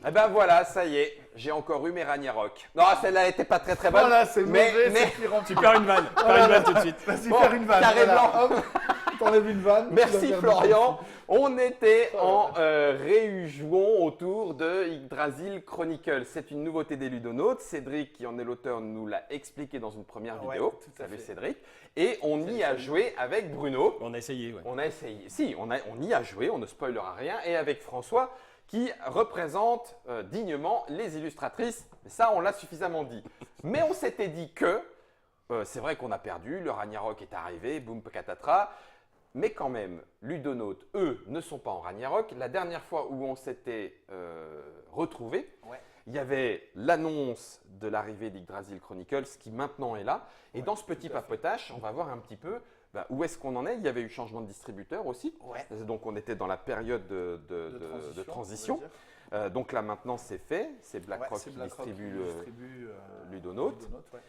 Eh ben voilà, ça y est, j'ai encore eu mes Ragnarok. Non, celle-là n'était pas très très bonne. Voilà, c'est mauvais, mais c'est pire en Tu perds une vanne. Tu perds une vanne tout de suite. Vas-y, Bon, faire une vanne. carré voilà. blanc. Hop, t'enlèves une vanne. tu Merci vas faire Florian. une On était en réjouon autour de Yggdrasil Chronicle. C'est une nouveauté des Ludonautes. Cédric, qui en est l'auteur, nous l'a expliqué dans une première Ouais, vidéo. tout à Salut fait. Cédric. Et on y a joué avec Bruno. On a essayé, ouais. On a essayé. Si, on y a joué, on ne spoilera rien. Et avec François, qui représente dignement les illustratrices. Ça, on l'a suffisamment dit. Mais on s'était dit que, c'est vrai qu'on a perdu, le Ragnarok est arrivé, boum, catatra. Mais quand même, Ludonautes, eux, ne sont pas en Ragnarok. La dernière fois où on s'était retrouvés, Ouais. il y avait l'annonce de l'arrivée d'Yggdrasil Chronicles qui maintenant est là. Et Ouais, dans ce petit tout à fait. papotage, on va voir un petit peu où est-ce qu'on en est. Il y avait eu changement de distributeur aussi. Ouais. Donc on était dans la période de transition. on va dire. Donc là maintenant c'est fait. C'est BlackRock Ouais, c'est qui BlackRock distribue qui distribue, Ludonautes. ouais.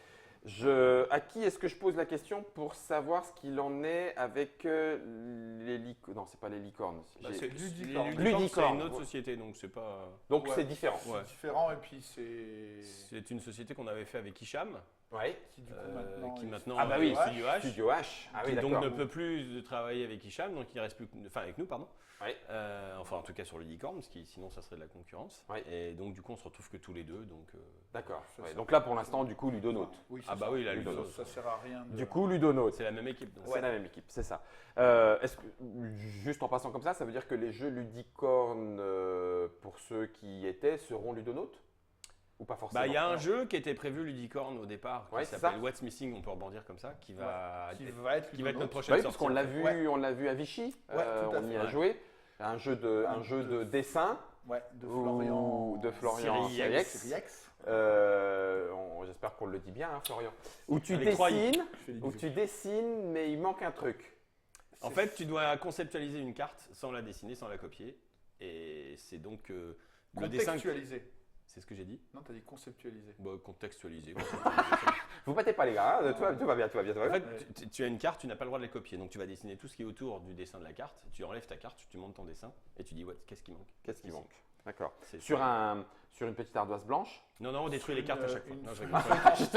À qui est-ce que je pose la question pour savoir ce qu'il en est avec les licornes? Non, c'est pas les licornes. Bah, J'ai- c'est Ludicorn. Ludicorn, c'est une autre ouais. société, donc c'est pas. Donc Ouais. c'est différent. Ouais. C'est différent et puis c'est. C'est une société qu'on avait fait avec Hicham, Ouais. Qui du coup qui maintenant Ah bah oui, est Studio H, Studio H. Ah oui, qui donc d'accord. ne peut plus travailler avec Hicham, donc il reste plus, enfin avec nous, pardon. Ouais. Enfin en tout cas sur Ludicorn, parce que sinon ça serait de la concurrence. Ouais. Et donc du coup on se retrouve que tous les deux, donc. D'accord. C'est Ouais, ça. donc là pour l'instant du coup Ludonautes. Oui, Ah c'est bah ça. oui, la Ludonautes. Ludonautes. Ça sert à rien. Du coup Ludonautes. C'est la même équipe. Donc. C'est la même équipe, c'est ça. Est-ce que, juste en passant comme ça veut dire que les jeux Ludicorn, pour ceux qui y étaient, seront Ludonautes? Ou pas forcément? Bah il y a un jeu qui était prévu Ludicorn au départ, qui Ouais, c'est s'appelle ça. What's Missing, on peut rebondir comme ça, qui va qui va être notre Bah prochaine oui, parce sortie. qu'on l'a en fait. vu, Ouais. on l'a vu à Vichy. Ouais, tout à on y fait, a ouais. joué. Un jeu de dessin Ouais, de ou Florian. de Florian Siriex. Siriex. J'espère qu'on le dit bien, hein, Florian. Où tu Avec trois i. dessines, mais il manque un truc. En fait, tu dois conceptualiser une carte sans la dessiner, sans la copier. Et c'est donc le dessin. Contextualisé. C'est ce que j'ai dit. Non, t'as dit conceptualisé. Bah, contextualiser. Vous battez pas les gars, hein, tout va bien, tout va bien. En fait, tu as une carte, tu n'as pas le droit de la copier. Donc tu vas dessiner tout ce qui est autour du dessin de la carte. Tu enlèves ta carte, tu montes ton dessin et tu dis ouais, qu'est-ce qui manque. Qu'est-ce qui manque? D'accord. C'est Sur une petite ardoise blanche. Non, on détruit les cartes à chaque fois. Une Non, je feuille-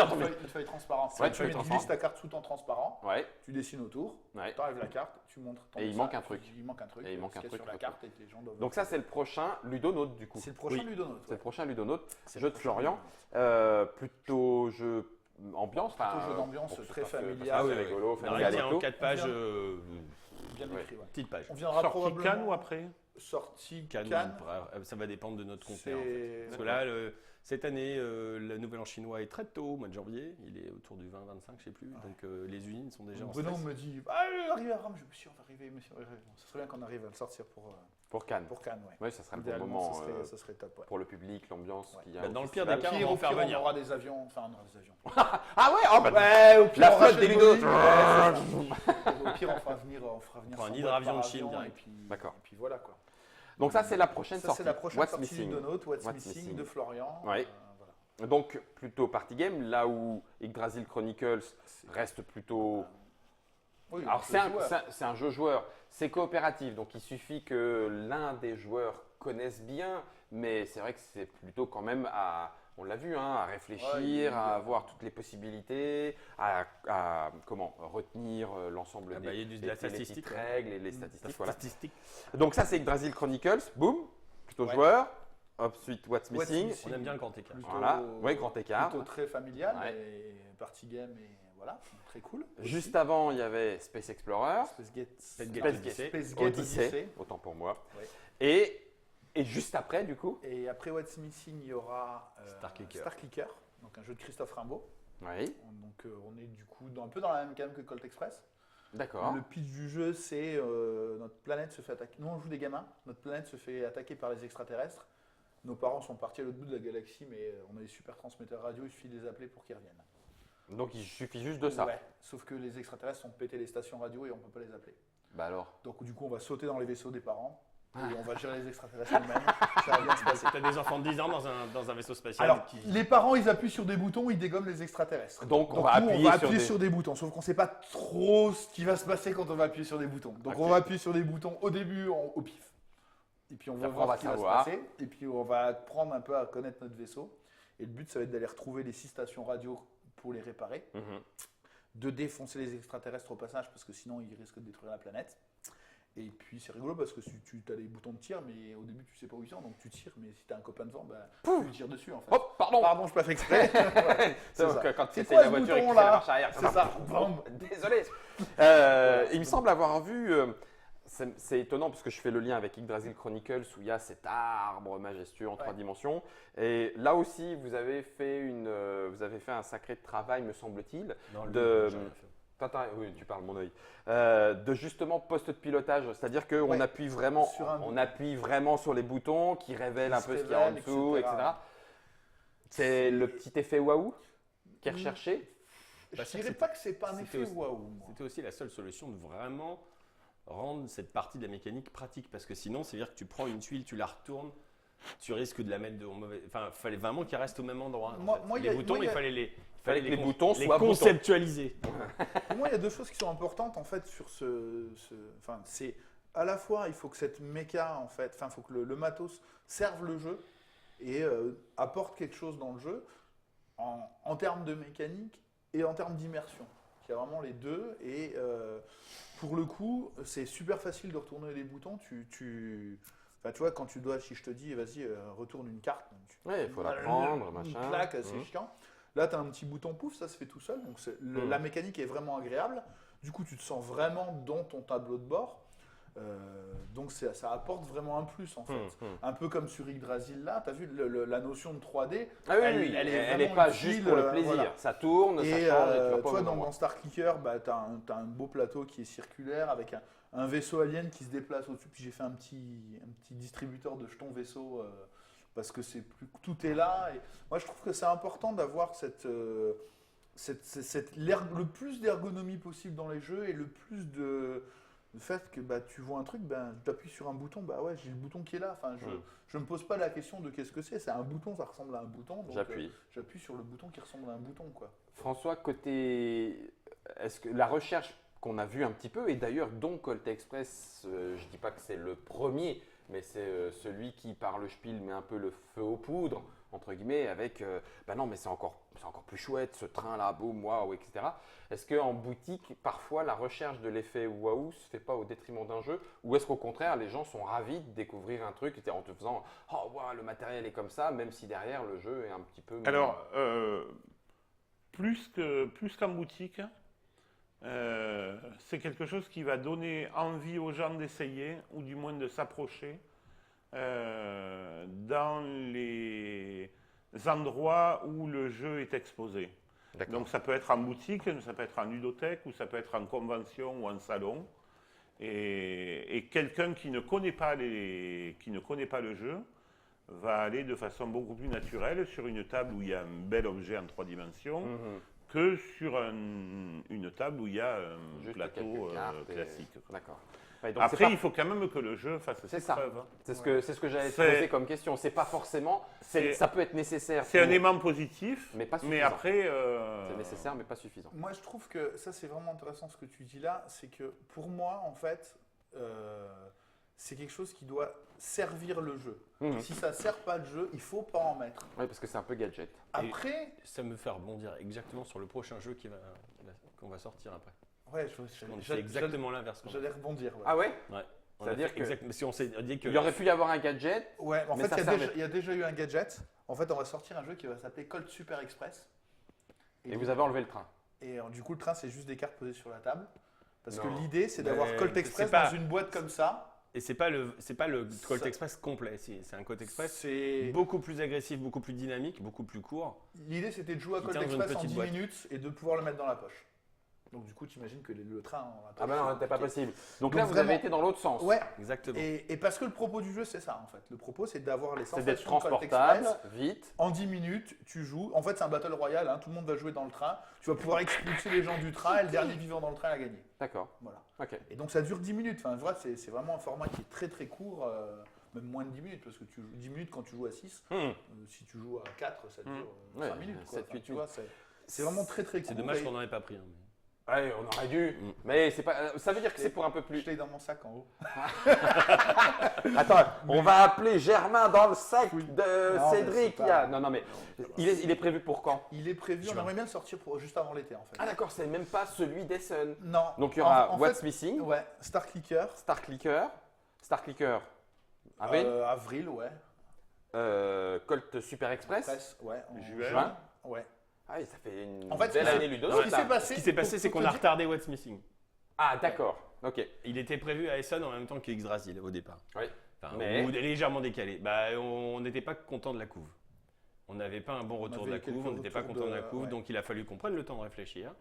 rigole. une feuille transparente. Ouais, tu feuille transparente. glisses ta carte sous ton transparent, Ouais. tu dessines autour, Ouais. tu enlèves la carte, tu montres ton Et il dessin, manque un truc. Il manque un truc. Et il manque ce un qu'il y a truc, sur la truc, carte et que les gens doivent. Donc ça c'est le prochain Ludonautes du coup. c'est le prochain Oui. Ludonautes. C'est le prochain Ludonautes. C'est Jeu le de prochain Florian. Plutôt jeu ambiance. Plutôt jeu d'ambiance, pour que ce très soit familial. assez Ah oui, rigolo, On familial arrête et en tout. 4 pages, Bien Ouais. écrit, ouais. petite page. On viendra Sorti probablement. Cannes ou après? Sorti Cannes, Cannes. ça va dépendre de notre compère en fait. C'est. Parce que là, cette année, le nouvel an chinois est très tôt, au mois de janvier. Il est autour du 20-25, je sais plus. Donc les usines sont déjà en Bruno stress. me dit ah, arrive à Rome, je me suis on va arriver, monsieur. Bon, ce serait bien qu'on arrive à le sortir Pour Cannes. pour Cannes, ouais. Oui, ça serait le bon Idéalement, moment ça serait top, ouais. pour le public, l'ambiance Ouais. qu'il y a. Bah, au dans le pire festival. des cas, Pire, on va en au faire pire, venir. on aura des avions, enfin on aura des avions. Ah ouais, oh, bah, Ouais, au pire, la on flotte rachète des Boeing. Ludonautes. Ouais, c'est ça. Au pire, on fera venir On fera un 100 hydravion boîtes de Chine par avion, direct. et puis, D'accord. Et puis voilà quoi. Donc ça c'est la prochaine Ça sortie. c'est la prochaine What's sortie Missing. Ludonautes, What's What's Missing Missing. de Florian. Ouais. Voilà. Donc plutôt party game, là où Yggdrasil Chronicles reste plutôt. Oui, Alors on c'est peut jouer. un jeu joueur, c'est coopératif, donc il suffit que l'un des joueurs connaisse bien, mais c'est vrai que c'est plutôt quand même on l'a vu, hein, à réfléchir, Ouais, à voir toutes les possibilités, à comment retenir l'ensemble Ah des bah, il y a de la les petites statistique, ouais. règles et les statistiques. Voilà. Statistique. Donc ça c'est Yggdrasil Chronicles, boum, plutôt Ouais. joueur. Ensuite What's What's Missing. Missing. On aime bien le grand écart. Plutôt- Voilà, ouais, grand écart. Plutôt très familial Ouais. et party game et voilà, très cool. Juste avant il y avait Space Explorer. Space Gate, Space Gate Space Odyssey. Space Gate Odyssey, Odyssey. autant pour moi. Ouais. Et juste après, du coup, Et après What's Missing, il y aura Star Clicker. donc un jeu de Christophe Rimbaud. oui, Donc on est du coup un peu dans la même gamme que Colt Express. d'accord. Le pitch du jeu, c'est notre planète se fait attaquer. Nous, on joue des gamins. Notre planète se fait attaquer par les extraterrestres. Nos parents sont partis à l'autre bout de la galaxie, mais on a des super transmetteurs radio. Il suffit de les appeler pour qu'ils reviennent. Donc il suffit juste de ça. Ouais. Sauf que les extraterrestres ont pété les stations radio et on peut pas les appeler. Bah alors. Donc du coup, on va sauter dans les vaisseaux des parents et on va gérer les extraterrestres nous-mêmes. Ça va bien se passer. T'as des enfants de 10 ans dans un vaisseau spatial Alors, qui. les parents, ils appuient sur des boutons, ils dégomment les extraterrestres. Donc, on nous, va appuyer sur des boutons, sauf qu'on ne sait pas trop ce qui va se passer quand on va appuyer sur des boutons. Donc Ok. on va appuyer sur des boutons au début au pif. Et puis on Puis va après, on voir va ce qui va se savoir. passer. Et puis on va apprendre un peu à connaître notre vaisseau. Et le but, ça va être d'aller retrouver les 6 stations radio pour les réparer, Mhm. de défoncer les extraterrestres au passage parce que sinon ils risquent de détruire la planète. Et puis c'est rigolo parce que tu as les boutons de tir, mais au début tu sais pas où ils sont, donc tu tires, mais si tu as un copain devant, bah, tu lui tires dessus en fait. Hop, pardon. Pardon, je pas fait exprès. Ouais, c'est Donc, ça. quand C'est c'était quoi la ce voiture et bouton, qui fait la là marche arrière. C'est ça. Bam. Désolé. Il me semble avoir vu. C'est étonnant parce que je fais le lien avec Yggdrasil Chronicles où il y a cet arbre majestueux en 3 dimensions. Et là aussi, vous avez fait un sacré travail, me semble-t-il. Dans le De- livre, j'ai rien fait. Oui, tu parles mon œil. De justement poste de pilotage, c'est-à-dire qu'on Ouais. appuie vraiment, Sur un on appuie vraiment sur les boutons qui révèlent Qui un se peu ce qu'il y a en révèlent, dessous, etc. etc. C'est le petit effet waouh qui est recherché. Je Bah, ça, dirais c'était- pas que c'est pas un c'était effet aussi- waouh. moi. C'était aussi la seule solution de vraiment rendre cette partie de la mécanique pratique. Parce que sinon, c'est-à-dire que tu prends une tuile, tu la retournes, tu risques de la mettre de mauvais. Enfin, il fallait vraiment qu'elle reste au même endroit. Moi- en fait. moi, les y a- boutons, moi, y a- il fallait les, fallait que les cons- boutons les soient boutons. conceptualiser. Pour moi, il y a 2 choses qui sont importantes en fait sur enfin, c'est à la fois il faut que cette méca en fait, enfin, il faut que le matos serve le jeu et apporte quelque chose dans le jeu en termes de mécanique et en termes d'immersion. Il y a vraiment les deux et pour le coup, c'est super facile de retourner les boutons. Enfin, tu vois, quand tu dois, si je te dis, vas-y, retourne une carte, Oui, il faut la prendre, une machin. claque, c'est Mhm. chiant. Là, tu as un petit bouton pouf, ça se fait tout seul. Donc Mhm. la mécanique est vraiment agréable. Du coup, tu te sens vraiment dans ton tableau de bord. Donc ça apporte vraiment un plus en fait. Un peu comme sur Yggdrasil là, tu as vu la notion de 3D. Ah oui, Elle- oui, elle est elle n'est vraiment pas utile, juste pour le plaisir. voilà. Ça tourne, ça Et change et tu vas tu pas au vois, même dans endroit. Star Clicker, bah, tu as un beau plateau qui est circulaire avec un vaisseau alien qui se déplace au-dessus. Puis j'ai fait un petit distributeur de jetons vaisseau parce que tout est là. Et moi, je trouve que c'est important d'avoir le plus d'ergonomie possible dans les jeux et le plus le fait que bah, tu vois un truc, ben, tu appuies sur un bouton, bah ouais, j'ai le bouton qui est là. Enfin, je me pose pas la question de qu'est-ce que c'est. C'est un bouton, ça ressemble à un bouton. Donc, J'appuie. j'appuie sur le bouton qui ressemble à un bouton, quoi. François, est-ce que la recherche qu'on a vue un petit peu, et d'ailleurs dont Colt Express, je dis pas que c'est le premier, mais c'est celui qui par le spiel met un peu le feu aux poudres, entre guillemets, avec bah non mais c'est encore plus chouette ce train là, boum, waouh, etc. Est-ce qu'en boutique, parfois la recherche de l'effet waouh se fait pas au détriment d'un jeu, ou est-ce qu'au contraire les gens sont ravis de découvrir un truc en te faisant oh waouh, le matériel est comme ça, même si derrière le jeu est un petit peu. Alors, plus qu'en boutique, c'est quelque chose qui va donner envie aux gens d'essayer, ou du moins de s'approcher, dans les endroits où le jeu est exposé. D'accord. Donc ça peut être en boutique, ça peut être en ludothèque, ou ça peut être en convention ou en salon. Et quelqu'un qui ne connaît pas le jeu va aller de façon beaucoup plus naturelle sur une table où il y a un bel objet en 3 dimensions Mhm. que sur une table où il y a un Juste plateau quelques cartes et- classique. D'accord. Ouais, donc c'est Après, pas- il faut quand même que le jeu fasse C'est ses ça. preuves. Hein. c'est ce que j'allais te C'est- poser comme question. C'est pas forcément. C'est- Ça peut être nécessaire. C'est un pour- aimant positif, Mais pas mais suffisant. après... C'est nécessaire, mais pas suffisant. Moi, je trouve que ça, c'est vraiment intéressant ce que tu dis là. C'est que pour moi, en fait, c'est quelque chose qui doit servir le jeu. Mhm. Si ça ne sert pas le jeu, il faut pas en mettre. Oui, parce que c'est un peu gadget. Après, Ça me fait rebondir exactement sur le prochain jeu qu'on va sortir après. ouais, On fait exactement l'inverse. j'allais rebondir. Ouais, Ah ouais. On C'est-à-dire a fait exactement. Si on s'est dit que Il aurait pu y avoir un gadget. Ouais, en Mais fait, ça il y a servait. il y a déjà eu un gadget. En fait, on va sortir un jeu qui va s'appeler Colt Super Express. Et vous avez enlevé le train. Et du coup, le train, c'est juste des cartes posées sur la table. Parce que Non. l'idée, c'est Mais d'avoir Colt c'est Express pas- dans une boîte comme ça. et c'est pas le Colt Ça- Express complet. C'est un Colt Express C'est beaucoup plus agressif, beaucoup plus dynamique, beaucoup plus court. L'idée, c'était de jouer à Qui Colt tient dans une Express en petite 10 boîte. minutes et de pouvoir le mettre dans la poche. Donc, du coup, tu imagines que le train en la poche. Ah bah non, c'était pas Ok. possible. Donc Donc là, vous vraiment- avez été dans l'autre sens. Ouais, Exactement. et parce que le propos du jeu, c'est ça, en fait. Le propos, c'est d'avoir les C'est d'être sensations de Colt transportable, Express. vite. En 10 minutes, tu joues. En fait, c'est un battle royale, hein, tout le monde va jouer dans le train. Tu vas pouvoir expulser les gens du train et le dernier vivant dans le train a gagné. D'accord. Voilà. Ok. Et donc, ça dure 10 minutes. Enfin, vrai, c'est vraiment un format qui est très très court, même moins de 10 minutes, parce que 10 minutes quand tu joues à 6, si tu joues à 4, ça dure 5 Ouais, minutes. 7, Quoi. Enfin, 8 tu vois, c'est vraiment très très court. C'est dommage et- qu'on n'en ait pas pris. Hein, mais- Ouais, on aurait dû. Mais c'est pas. Ça veut dire que c'est pour un peu Je plus. l'ai dans mon sac en haut. Attends, on va appeler Germain dans le sac Oui. de Non, mais Cédric. c'est pas- Non, mais il est prévu pour quand? Il est prévu, on aimerait bien le sortir juste avant l'été en fait. Ah d'accord, c'est même pas celui d'Essen. Non. Donc il y aura en What's fait, Missing, Ouais, Star Clicker. Star Clicker, avril, Avril, ouais. Colt Super Express, Presse, ouais. juin. Ouais. Ah oui, ça fait une En fait, belle ce qui année s'est- ludovique. ce qui s'est passé, Ce qui s'est passé, c'est faut qu'on te a dire- retardé What's Missing. Ah d'accord, ok. Il était prévu à Essen en même temps qu'Yggdrasil au départ. Oui. Enfin, Mais- ou légèrement décalé. Bah, on n'était pas content de la couve. On n'avait pas un bon retour de avait la couve, quelques on n'était pas retours content de la de- couve, ouais. donc il a fallu qu'on prenne le temps de réfléchir.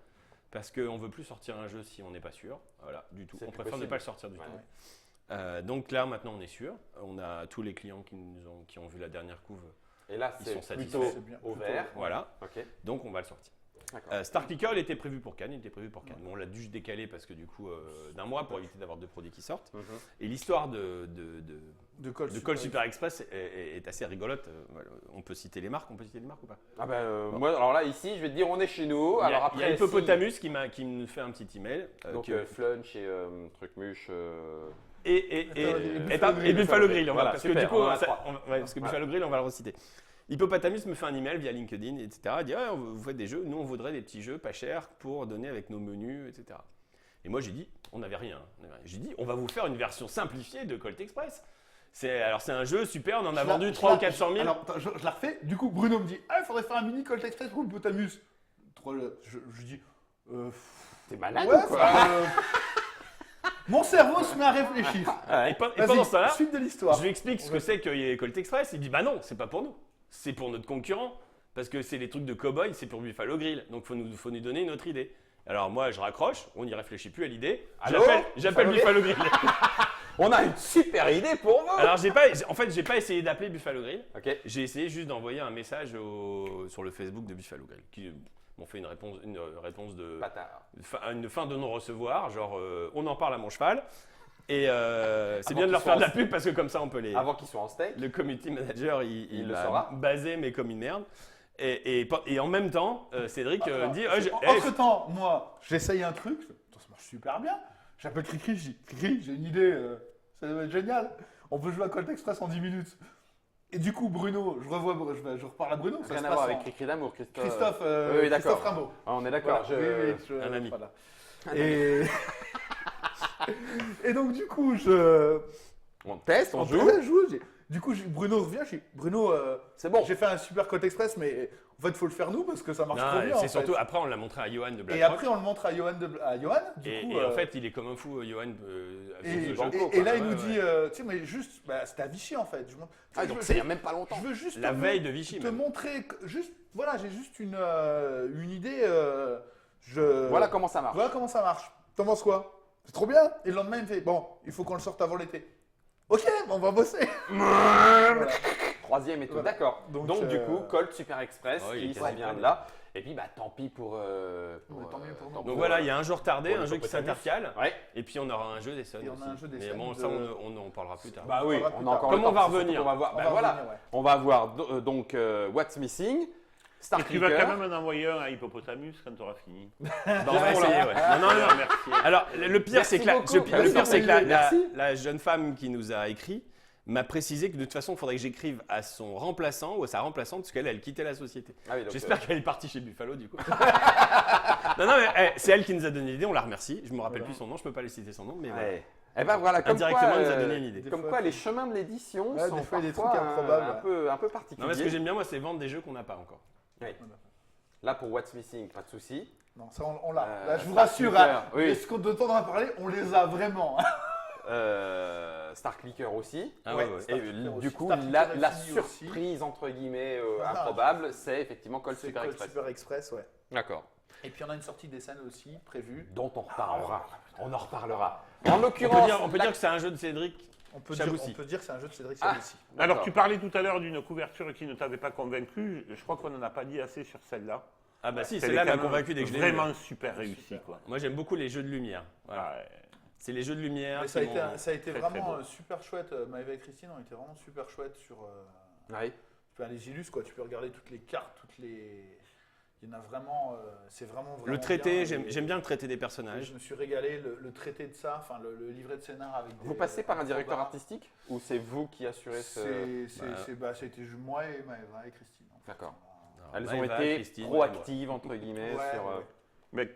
Parce qu'on ne veut plus sortir un jeu si on n'est pas sûr. Voilà, du tout. C'est On plus préfère ne possible. pas le sortir du Ouais. tout. Donc là, maintenant, on est sûr. On a tous les clients qui ont vu la dernière couve. Et là, Ils c'est sont satisfaits. plutôt C'est bien, au plutôt- vert. Voilà, Ok, donc on va le sortir. d'accord. Star Clicker, il était prévu pour Cannes. Bon, on l'a dû décaler parce que du coup, d'un mois pour éviter d'avoir deux produits qui sortent. Mhm. Et l'histoire de Call Super Express est assez rigolote. Voilà. On peut citer les marques ou pas? Ah ben, moi, alors là, ici, je vais te dire, on est chez nous. Il y a, Alors il y a après, Hippopotamus qui me fait un petit email. Donc Flunch et Trucmuche. Et Buffalo Grill. Buffalo Grill. Voilà, Parce que super, du coup, on en a trois. parce que Buffalo Grill, on va le reciter. Hippopotamus me fait un email via LinkedIn, etc. Il dit ah, vous faites des jeux, nous on voudrait des petits jeux pas chers pour donner avec nos menus, etc. Et moi j'ai dit, on n'avait rien. J'ai dit, on va vous faire une version simplifiée de Colt Express. C'est un jeu super, on en a vendu 300 ou 400 000. Alors, attends, je la refais. Du coup, Bruno me dit ah, il faudrait faire un mini Colt Express pour Hippopotamus. Je dis T'es malade ouais, ou quoi mon cerveau se met à réfléchir. Et Vas-y, pendant ce temps-là, suite de l'histoire. je lui explique ce que c'est que Colt Express. Il dit bah non, c'est pas pour nous, c'est pour notre concurrent. Parce que c'est les trucs de cow-boy, c'est pour Buffalo Grill. Donc faut nous donner une autre idée. Alors moi je raccroche, on n'y réfléchit plus à l'idée. Allô J'appelle Buffalo Grill. On a une super idée pour vous. Alors j'ai pas essayé d'appeler Buffalo Grill. Ok. J'ai essayé juste d'envoyer un message sur le Facebook de Buffalo Grill qui m'ont fait une réponse de Bâtard. une fin de non-recevoir, genre on en parle à mon cheval. Et c'est Avant bien de leur qu'ils faire de soient la pub parce que comme ça on peut les. Avant qu'ils soient en steak. Le community manager il le m'a saura. basé mais comme une merde. Et en même temps, Cédric dit Entre-temps, moi, j'essaye un truc, ça marche super bien. J'appelle Cricri, je dis Cricri, j'ai une idée, ça doit être génial. On peut jouer à Colt Express en 10 minutes. Et du coup, Bruno, je reparle à Bruno. Ça Rien se à passe voir en- avec Cricri d'amour, Christophe. Christophe, oui, d'accord. Christophe Rimbaud. Ah, on est d'accord. Voilà, oui, un ami. voilà. Et donc, du coup, je. On teste, on joue. Ouais, joue. Du coup, Bruno revient, je dis Bruno, C'est bon. j'ai fait un super Colt Express, mais en fait, il faut le faire nous parce que ça marche trop bien. en c'est fait. surtout après on l'a montré à Johan de Black Et Rock. après, on le montre à Johan. Du Et coup, en fait, il est comme un fou, Johan. et, sur ce jeu. Banco, et là, quoi. il nous Ouais, dit, tu sais, mais juste, c'était à Vichy en fait. Ah, donc c'est il y a même pas longtemps. Je veux juste La veille de Vichy. te même. montrer, juste, voilà, j'ai juste une idée. Voilà comment ça marche. Voilà comment ça marche. T'en penses quoi? C'est trop bien. Et le lendemain, il me fait, bon, il faut qu'on le sorte avant l'été. Ok, on va bosser. Voilà. Troisième et tout, Voilà. d'accord. Donc, Donc, du coup, Colt Super Express Oh, il qui est ça quasi vient prêt. de là. Et puis, bah, tant pis pour. Ouais, tant mieux pour nous. Donc voilà, il y a un jeu retardé, pour un le jeu qui Hippopotamus. s'intercale. Ouais. Et puis on aura un jeu des Suns. Et on a un jeu des Mais Suns bon, de- ça on en parlera plus tard. Bah oui, verra on plus a tard. encore Comme le temps, on va surtout revenir. qu'on va voir. On Ben va voilà, revenir, ouais. on va voir donc What's Missing, Star Et tu vas Clicker. quand même en envoyer un à Hippopotamus quand tu auras fini. Bah, on va essayer, ouais. Non, non, non. Merci. Alors, le pire, Merci c'est que, beaucoup. le pire, Merci, c'est que la, merci. la jeune femme qui nous a écrit m'a précisé que de toute façon, il faudrait que j'écrive à son remplaçant ou à sa remplaçante parce qu'elle quittait la société. Ah oui, donc, J'espère qu'elle est partie chez Buffalo du coup. Non, non, mais c'est elle qui nous a donné l'idée, on la remercie. Je me rappelle plus son nom, je peux pas lui citer son nom, mais voilà. ouais. Et ben voilà, comme Indirectement, quoi, elle nous a donné une idée. Comme Des quoi, fois, les chemins de l'édition Ouais, sont des fois, il y a des parfois trucs improbables, un peu particuliers. Non, mais ce que j'aime bien, moi, c'est vendre des jeux qu'on n'a pas encore. Oui. Là, pour What's Missing, pas de souci. Non, ça, on l'a. Là, je vous Star rassure, Clicker, hein, oui. ce dont on a parlé, on les a vraiment. Star Clicker aussi. Ah ouais, ouais. Star Et Clicker du aussi. coup, Star la Clicker Infinity aussi. surprise, entre guillemets, Ah, improbable, c'est effectivement Colt C'est Super Colt Express. Super Express, ouais. D'accord. Et puis on a une sortie des scènes aussi prévue. Dont on reparlera. On en reparlera. En On peut l'occurrence, dire que c'est un jeu de Cédric. On peut Chaboussi. dire que c'est un jeu de Cédric Ah. Chaboussi. Alors, tu parlais tout à l'heure d'une couverture qui ne t'avait pas convaincu. Je crois qu'on n'en a pas dit assez sur celle-là. Ah bah si, Elle celle-là est m'a quand même convaincu dès que je l'ai vu. Vraiment super réussie, quoi. Moi, j'aime beaucoup les jeux de lumière. Voilà. Ouais. C'est les jeux de lumière Mais qui ça a été très, vraiment très beau. super chouette. Maëva et Christine ont été vraiment super chouettes sur oui. les illus, quoi. Tu peux regarder toutes les cartes, toutes les. Il y en a vraiment, c'est vraiment Le bien, traité, et- j'aime bien le traité des et personnages. je me suis régalé, le traité de ça, enfin le livret de scénar avec des. Vous passez par un directeur formats. artistique ou c'est vous qui assurez ce... C'était moi et Maëva et Christine. en fait. D'accord. Alors, Elles ont Maëva, été Christine, proactives, entre guillemets, Ouais, sur... ouais. Mais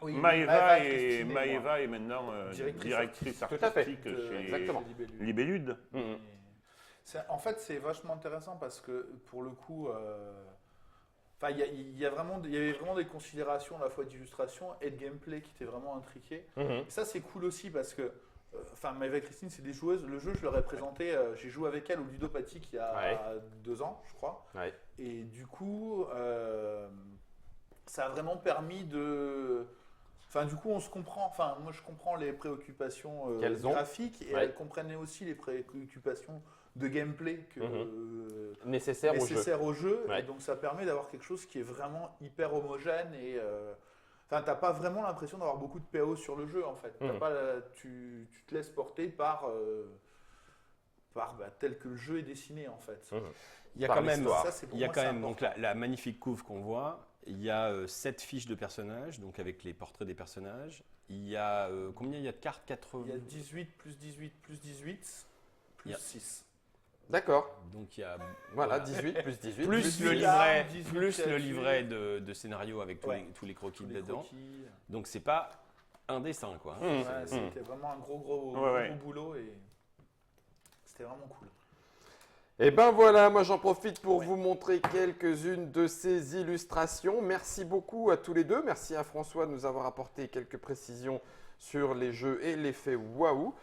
Oui, Maëva Christine et moi. Maëva est maintenant Directrice directrice Tout à fait. artistique chez Exactement. Libellule. Libellude. Mhm. En fait, c'est vachement intéressant parce que pour le coup, enfin, il y avait vraiment des considérations à la fois d'illustration et de gameplay qui étaient vraiment intriquées. Mhm. Et ça, c'est cool aussi parce que, enfin, Maëva et Christine, c'est des joueuses. Le jeu, je leur ai présenté, j'ai joué avec elles au Ludopathique il y a 2 ans, je crois. Ouais. Et du coup, ça a vraiment permis de. Enfin, du coup, on se comprend. Enfin, moi, je comprends les préoccupations Qu'elles ont. graphiques et Ouais. elles comprenaient aussi les préoccupations de gameplay Nécessaire au jeu. nécessaires au jeu. Ouais. Et donc, ça permet d'avoir quelque chose qui est vraiment hyper homogène et. Enfin, t'as pas vraiment l'impression d'avoir beaucoup de PO sur le jeu en fait. T'as Mhm. pas tu te laisses porter par tel que le jeu est dessiné en fait. Mhm. Il y a Par quand même, l'histoire. Ça, c'est pour il y a moi, quand c'est même donc important. la magnifique couve qu'on voit. Il y a 7 fiches de personnages, donc avec les portraits des personnages. Il y a combien il y a de cartes 80. Il y a 18 plus 18 plus 18 plus Il y a- 6. D'accord. Donc il y a Voilà, 18 plus 18. plus Plus le 18 livret, armes, 18 plus le créatures. livret de scénario avec tous, Ouais. tous les croquis Tous les dedans. croquis. Donc c'est pas un dessin quoi. Mhm. Ouais, Mhm. c'était vraiment un gros Ouais. boulot et c'était vraiment cool. Et ben voilà, moi j'en profite pour vous montrer quelques-unes de ces illustrations. Merci beaucoup à tous les deux. Merci à François de nous avoir apporté quelques précisions sur les jeux et l'effet waouh.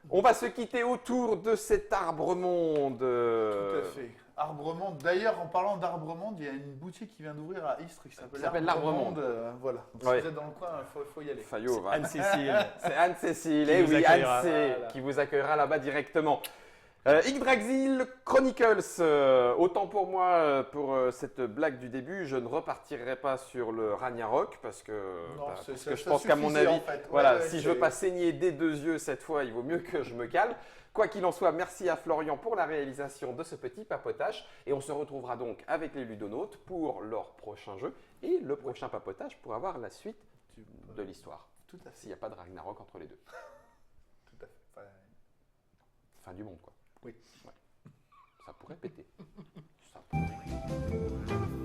On va se quitter autour de cet arbre-monde. Tout à fait. Arbre-monde. D'ailleurs, en parlant d'Arbre-monde, il y a une boutique qui vient d'ouvrir à Istres qui s'appelle l'Arbre-monde. Voilà. Donc, Ouais. si vous êtes dans le coin, il faut y aller. Fayot, va. Anne-Cécile. C'est Anne-Cécile, Qui eh vous oui, accueillera. Anne-C, Voilà. qui vous accueillera là-bas directement. Yggdrasil Chronicles, autant pour moi, pour cette blague du début, je ne repartirai pas sur le Ragnarok parce que, Non, parce c'est- que ça- je ça pense qu'à mon suffisait, avis, en fait. Ouais, voilà, ouais, si je veux c'est- pas saigner des 2 yeux cette fois, il vaut mieux que je me calme. Quoi qu'il en soit, merci à Florian pour la réalisation de ce petit papotage et on se retrouvera donc avec les ludonautes pour leur prochain jeu et le prochain papotage pour avoir la suite de l'histoire. Tout à fait. S'il n'y a pas de Ragnarok entre les deux. Tout à fait. Enfin, Fin du monde, quoi. oui. Ça pourrait péter. Ça pourrait.